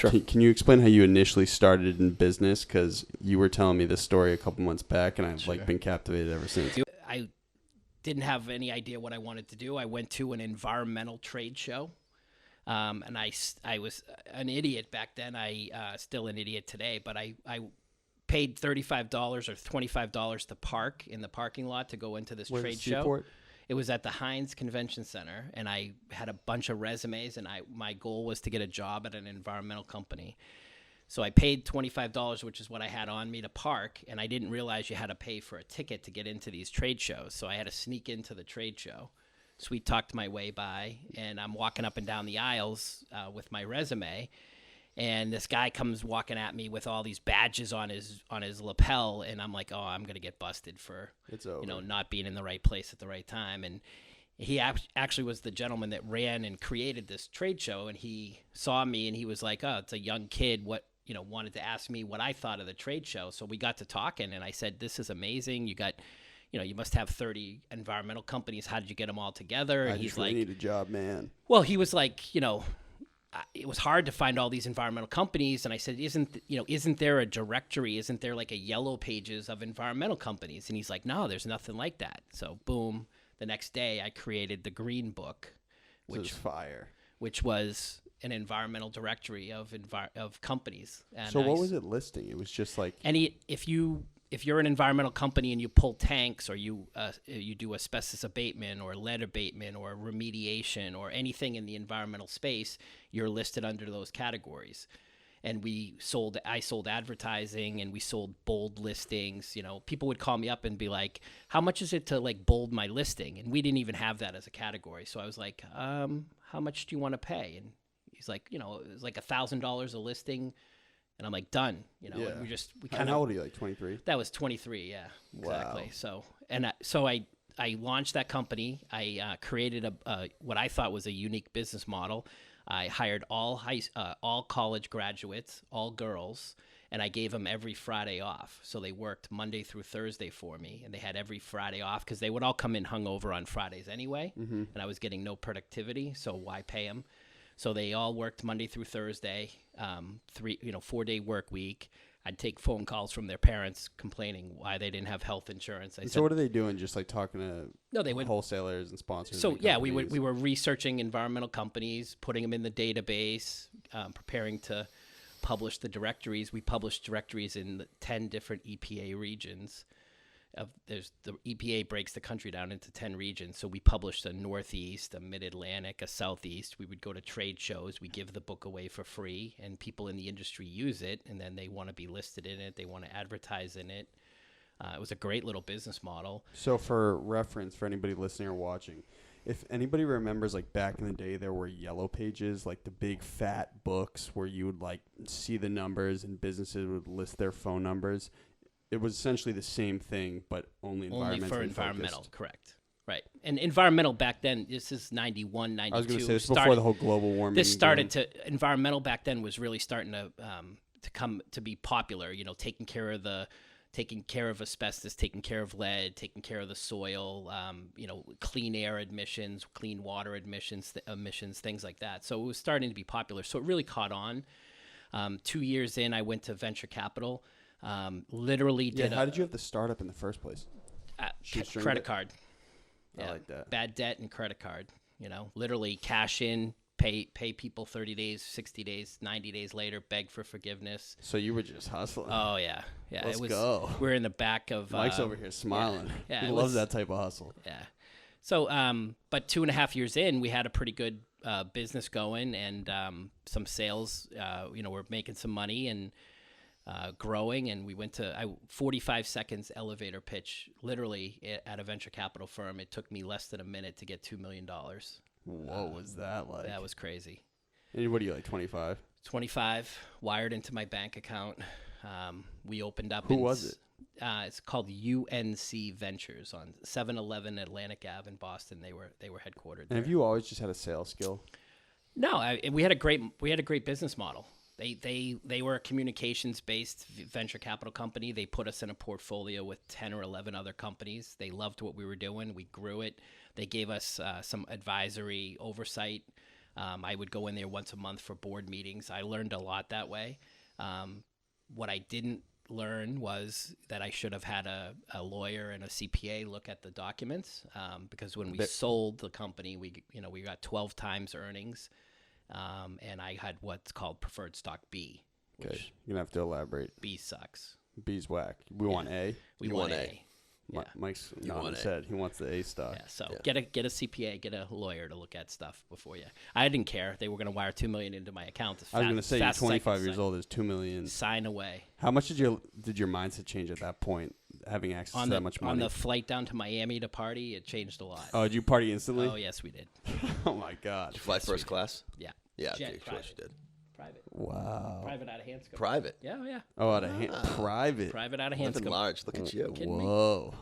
Sure. Can you explain how you initially started in business? Because you were telling me this story a couple months back, and I've been captivated ever since. I didn't have any idea what I wanted to do. I went to an environmental trade show, and I was an idiot back then. I still an idiot today, but I paid $35 or $25 to park in the parking lot to go into this trade show. It was at the Heinz Convention Center, and I had a bunch of resumes, and my goal was to get a job at an environmental company. So I paid $25, which is what I had on me to park, and I didn't realize you had to pay for a ticket to get into these trade shows. So I had to sneak into the trade show, sweet-talked my way by, and I'm walking up and down the aisles with my resume, and this guy comes walking at me with all these badges on his lapel, and I'm like, oh, I'm gonna get busted for not being in the right place at the right time. And he actually was the gentleman that ran and created this trade show, and he saw me and he was like, oh, it's a young kid, wanted to ask me what I thought of the trade show. So we got to talking, and I said, this is amazing. You got, you must have 30 environmental companies. How did you get them all together? And he's like, I need a job, man. Well, he was like, it was hard to find all these environmental companies. And I said, isn't there a directory? Isn't there like a yellow pages of environmental companies? And he's like, no, there's nothing like that. So boom, the next day I created the Green Book, which was an environmental directory of companies. And so what was it listing? It was just like if you're an environmental company and you pull tanks, or you do asbestos abatement or lead abatement or remediation or anything in the environmental space, you're listed under those categories. And I sold advertising, and we sold bold listings. People would call me up and be like, how much is it to like bold my listing? And we didn't even have that as a category. So I was like, how much do you want to pay? And he's like, it was like $1,000 a listing. And I'm like, done. And we kind of. How old are you? Like 23? That was 23. Yeah, exactly. Wow. So I launched that company. I created what I thought was a unique business model. I hired all college graduates, all girls, and I gave them every Friday off. So they worked Monday through Thursday for me, and they had every Friday off because they would all come in hungover on Fridays anyway, and I was getting no productivity. So why pay them? So they all worked Monday through Thursday, 4-day work week. I'd take phone calls from their parents complaining why they didn't have health insurance. So what are they doing? Just like talking to wholesalers and sponsors? So yeah, we were researching environmental companies, putting them in the database, preparing to publish the directories. We published directories in 10 different EPA regions. The EPA breaks the country down into 10 regions. So we published a Northeast, a Mid-Atlantic, a Southeast. We would go to trade shows. We give the book away for free, and people in the industry use it, and then they want to be listed in it. They want to advertise in it. It was a great little business model. So for reference, for anybody listening or watching, if anybody remembers, like back in the day, there were yellow pages, like the big fat books where you would like see the numbers and businesses would list their phone numbers. It was essentially the same thing, but only for environmental, focused. Correct. Right. And environmental back then, this is 91, 92. I was going to say, this before the whole global warming. Environmental back then was really starting to be popular, taking care of asbestos, taking care of lead, taking care of the soil, clean air emissions, clean water emissions, things like that. So it was starting to be popular. So it really caught on. 2 years in, I went to venture capital. How did you have the startup in the first place? Credit card. Yeah, I like that. Bad debt and credit card. Literally cash in, pay people 30 days, 60 days, 90 days later, beg for forgiveness. So you were just hustling. Oh yeah. Let's go. We're in the back of. Mike's over here smiling. Yeah, he loves that type of hustle. Yeah. So, but 2.5 years in, we had a pretty good business going, and some sales. We're making some money and. Growing, and we went to 45 seconds elevator pitch, literally at a venture capital firm. It took me less than a minute to get $2 million. What was that like? That was crazy. And what are you, like 25? 25, wired into my bank account. We opened up. Who was it? It's called UNC Ventures on 711 Atlantic Ave in Boston. They were headquartered there. And have you always just had a sales skill? No, we had a great business model. They were a communications-based venture capital company. They put us in a portfolio with 10 or 11 other companies. They loved what we were doing. We grew it. They gave us some advisory oversight. I would go in there once a month for board meetings. I learned a lot that way. What I didn't learn was that I should have had a lawyer and a CPA look at the documents, because when we sold the company, we got 12 times earnings, and I had what's called preferred stock B. Okay, you're gonna have to elaborate. B sucks. B's whack. We want A. We want A. Yeah. Mike's nodding his head. He wants the A stock. Yeah, so get a CPA, get a lawyer to look at stuff before you. I didn't care. They were going to wire $2 million into my account. I was going to say you're 25 years old. There's $2 million. Sign away. How much did your mindset change at that point, having access to that much money? On the flight down to Miami to party, it changed a lot. Oh, did you party instantly? Oh, yes, we did. Oh my God. Did you fly first class? Yeah. Yeah, Jet, of course you did. Private. Wow. Private out of Hanscom. Private. Yeah, yeah. Oh, out of private. Private out of Nothing Hanscom. large. Look at you. Kidding me? Whoa.